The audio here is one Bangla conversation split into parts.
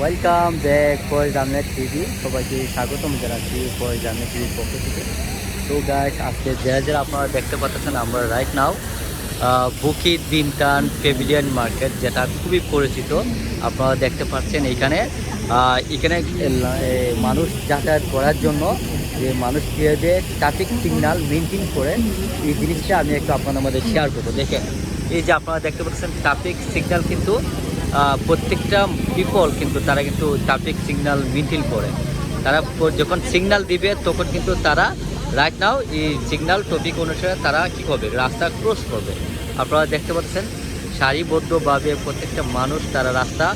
Welcome back Foyez Ahmed TV. সবাইকে স্বাগতম জানাচ্ছি ফয়েজ আহমেদ টিভির পক্ষ থেকে। তো গাইস, আজকে যারা আপনারা দেখতে পাচ্ছেন, আমরা right now Bukit বিনতান Pavilion market, যেটা খুবই পরিচিত। আপনারা দেখতে পাচ্ছেন এখানে মানুষ যাতায়াত করার জন্য যে মানুষ কীভাবে ট্রাফিক সিগন্যাল মেনটেন করে, এই জিনিসটা আমি একটু আপনাদের মধ্যে শেয়ার করবো। দেখেন, এই যে আপনারা দেখতে পাচ্ছেন ট্রাফিক সিগন্যাল কিন্তু প্রত্যেকটা পিপল কিন্তু তারা কিন্তু ট্রাফিক সিগন্যাল মেনটেন করে। তারা যখন সিগন্যাল দিবে তখন কিন্তু তারা রাইট নাও এই সিগন্যাল টপিক অনুসারে তারা কী করবে, রাস্তা ক্রস করবে। আপনারা দেখতে পাচ্ছেন সারিবদ্ধভাবে প্রত্যেকটা মানুষ তারা রাস্তা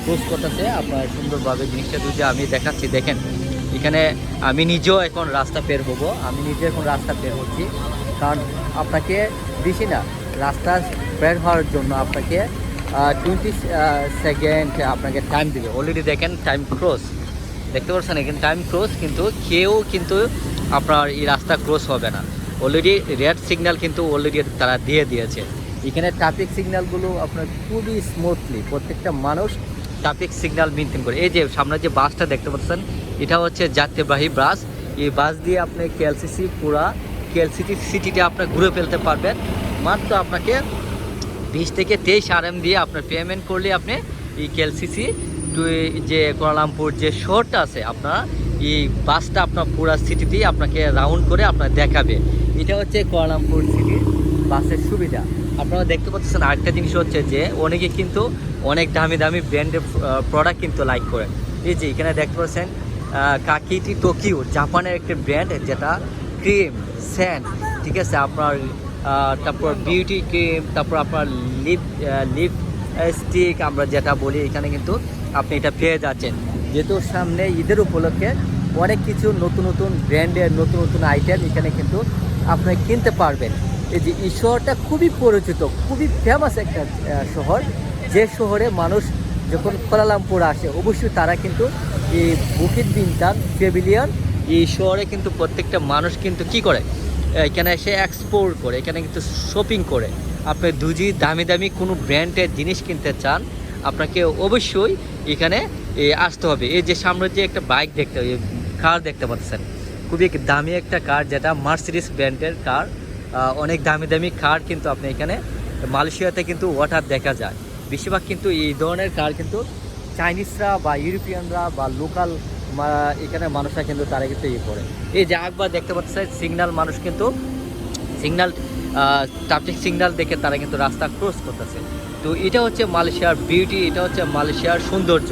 ক্রস করতেছে। আপনার সুন্দরভাবে জিনিসটা যদি আমি দেখাচ্ছি, দেখেন এখানে আমি নিজেও এখন রাস্তা বের হবো, আমি নিজে এখন রাস্তা বের হচ্ছি। কারণ আপনাকে বেশি না, রাস্তা বের হওয়ার জন্য আপনাকে 20 সেকেন্ড আপনাকে টাইম দিবে। অলরেডি দেখেন টাইম ক্রস, দেখতে পাচ্ছেন এখানে টাইম ক্রস, কিন্তু কেউ কিন্তু আপনার এই রাস্তা ক্রস হবে না। অলরেডি রেড সিগন্যাল কিন্তু অলরেডি তারা দিয়ে দিয়েছে। এখানে ট্রাফিক সিগন্যালগুলো আপনার খুবই স্মুথলি প্রত্যেকটা মানুষ ট্রাফিক সিগন্যাল মেনটেন করে। এই যে সামনে যে বাসটা দেখতে পাচ্ছেন, এটা হচ্ছে যাত্রীবাহী বাস। এই বাস দিয়ে আপনি কেএলসিসি পুরা কেএলসিসি সিটিতে আপনি ঘুরে ফেলতে পারবেন। মাত্র আপনাকে 20 থেকে 23 RM দিয়ে আপনার পেমেন্ট করলে আপনি এই কেএলসিসি টু যে কুয়ালালামপুর যে শহরটা আছে, আপনার এই বাসটা আপনার পুরা সিটিতেই আপনাকে রাউন্ড করে আপনার দেখাবে। এটা হচ্ছে কুয়ালালামপুর সিটির বাসের সুবিধা। আপনারা দেখতে পাচ্ছেন আরেকটা জিনিস হচ্ছে যে অনেকে কিন্তু অনেক দামি দামি ব্র্যান্ডের প্রোডাক্ট কিন্তু লাইক করেন। এই যে এখানে দেখতে পাচ্ছেন কাকিটি টোকিও, জাপানের একটা ব্র্যান্ড, যেটা ক্রিম স্যান্ড, ঠিক আছে, আপনার তারপর বিউটি ক্রিম, তারপর আপনার লিপস্টিক আমরা যেটা বলি, এখানে কিন্তু আপনি এটা পেয়ে যাচ্ছেন। যেহেতু সামনে ঈদের উপলক্ষে অনেক কিছু নতুন নতুন ব্র্যান্ডের নতুন নতুন আইটেম এখানে কিন্তু আপনি কিনতে পারবেন। এই যে এই শহরটা খুবই পরিচিত, খুবই ফেমাস একটা শহর, যে শহরে মানুষ যখন কুয়ালালামপুর আসে অবশ্যই তারা কিন্তু এই বুকিত বিনতান পেভিলিয়ন এই শহরে কিন্তু প্রত্যেকটা মানুষ কিন্তু কি করে, এখানে এসে এক্সপ্লোর করে, এখানে কিন্তু শপিং করে। আপনি যদি দামি দামি কোনো ব্র্যান্ডের জিনিস কিনতে চান, আপনাকে অবশ্যই এখানে আসতে হবে। এই যে সামনে যে একটা বাইক দেখতে, কার দেখতে পাচ্ছেন, খুবই দামি একটা কার, যেটা মার্সিডিজ ব্র্যান্ডের কার। অনেক দামি দামি কার কিন্তু আপনি এখানে মালয়েশিয়াতে কিন্তু ওয়াটার দেখা যায়। বেশিরভাগ কিন্তু এই ধরনের কার কিন্তু চাইনিজরা বা ইউরোপিয়ানরা বা লোকাল এখানে মানুষরা কিন্তু তারা কিন্তু করে। এই যে একবার দেখতে পাচ্ছেন সিগন্যাল, মানুষ কিন্তু সিগন্যাল ট্রাফিক সিগন্যাল দেখে তারা কিন্তু রাস্তা ক্রস করতেছে। তো এটা হচ্ছে মালয়েশিয়ার বিউটি, এটা হচ্ছে মালয়েশিয়ার সৌন্দর্য।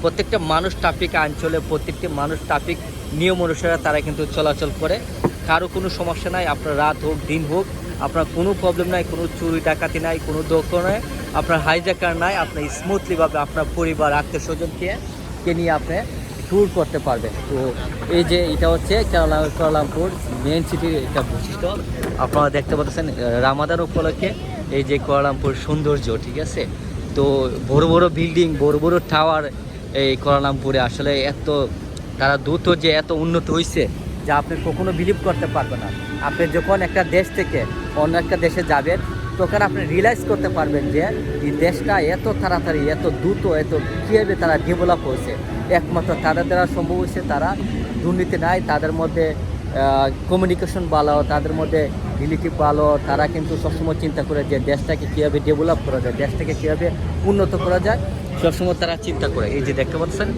প্রত্যেকটা মানুষ ট্রাফিক আইন চলে, প্রত্যেকটা মানুষ ট্রাফিক নিয়ম অনুসারে তারা কিন্তু চলাচল করে। কারো কোনো সমস্যা নাই, আপনার রাত হোক দিন হোক, আপনার কোনো প্রবলেম নাই, কোনো চুরি ডাকাতি নাই, কোনো দোকানে আপনার হাইজ্যাকার নাই। আপনি স্মুথলিভাবে আপনার পরিবার আত্মীয় স্বজনকে নিয়ে আপনি ট্যুর করতে পারবেন। তো এই যে এটা হচ্ছে কুয়ালালামপুর মেন সিটির একটা বৈশিষ্ট্য। আপনারা দেখতে পাচ্ছেন রামাদান উপলক্ষে এই যে কুয়ালালামপুর সৌন্দর্য, ঠিক আছে। তো বড় বড় বিল্ডিং, বড় বড় টাওয়ার এই কুয়ালালামপুরে আসলে এত তারা দ্রুত যে এত উন্নত হয়েছে যা আপনি কখনো বিলিভ করতে পারবেন না। আপনি যখন একটা দেশ থেকে অন্য একটা দেশে যাবেন, তখন আপনি রিয়েলাইজ করতে পারবেন যে এই দেশটা এত তাড়াতাড়ি, এত দ্রুত, এত কীভাবে তারা ডেভেলপ হয়েছে। একমাত্র তাদের দ্বারা সম্ভব হয়েছে, তারা দুর্নীতি নাই, তাদের মধ্যে কমিউনিকেশন ভালো, তাদের মধ্যে রিলেটিভ ভালো। তারা কিন্তু সবসময় চিন্তা করে যে দেশটাকে কীভাবে ডেভেলপ করা যায়, দেশটাকে কীভাবে উন্নত করা যায়, সবসময় তারা চিন্তা করে। এই যে দেখতে পাচ্ছেন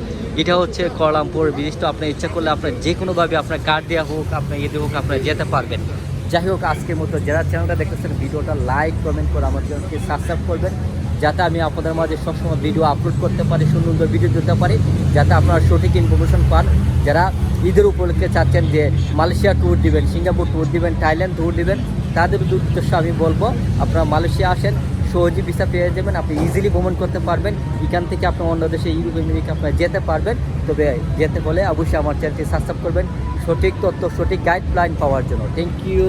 এটা হচ্ছে কুয়ালালামপুর ব্রিজটা। আপনার ইচ্ছা করলে আপনার যে কোনোভাবে আপনার কার্ড দেওয়া হোক, আপনার ইয়ে হোক, আপনার যেতে পারবেন। যাই হোক, আজকের মতো যারা চ্যানেলটা দেখতেছেন ভিডিওটা লাইক কমেন্ট করে আমার চ্যানেলকে সাবস্ক্রাইব করবেন, যাতে আমি আপনাদের মাঝে সবসময় ভিডিও আপলোড করতে পারি, সুন্দর সুন্দর ভিডিও দিতে পারি, যাতে আপনারা সঠিক ইনফরমেশন পান। যারা ঈদের উপলক্ষে চাচ্ছেন যে মালয়েশিয়া ট্যুর দিবেন, সিঙ্গাপুর ট্যুর দিবেন, থাইল্যান্ড ট্যুর দিবেন, তাদের উদ্দেশ্য আমি বলবো আপনারা মালয়েশিয়া আসেন, সহজে ভিসা পেয়ে যাবেন, আপনি ইজিলি ভ্রমণ করতে পারবেন। এখান থেকে আপনি অন্য দেশে ইউরোপ আমেরিকা আপনারা যেতে পারবেন। তবে যেতে হলে অবশ্যই আমার চ্যানেলটি সাবস্ক্রাইব করবেন সঠিক তথ্য, সঠিক গাইডলাইন পাওয়ার জন্য। Thank you.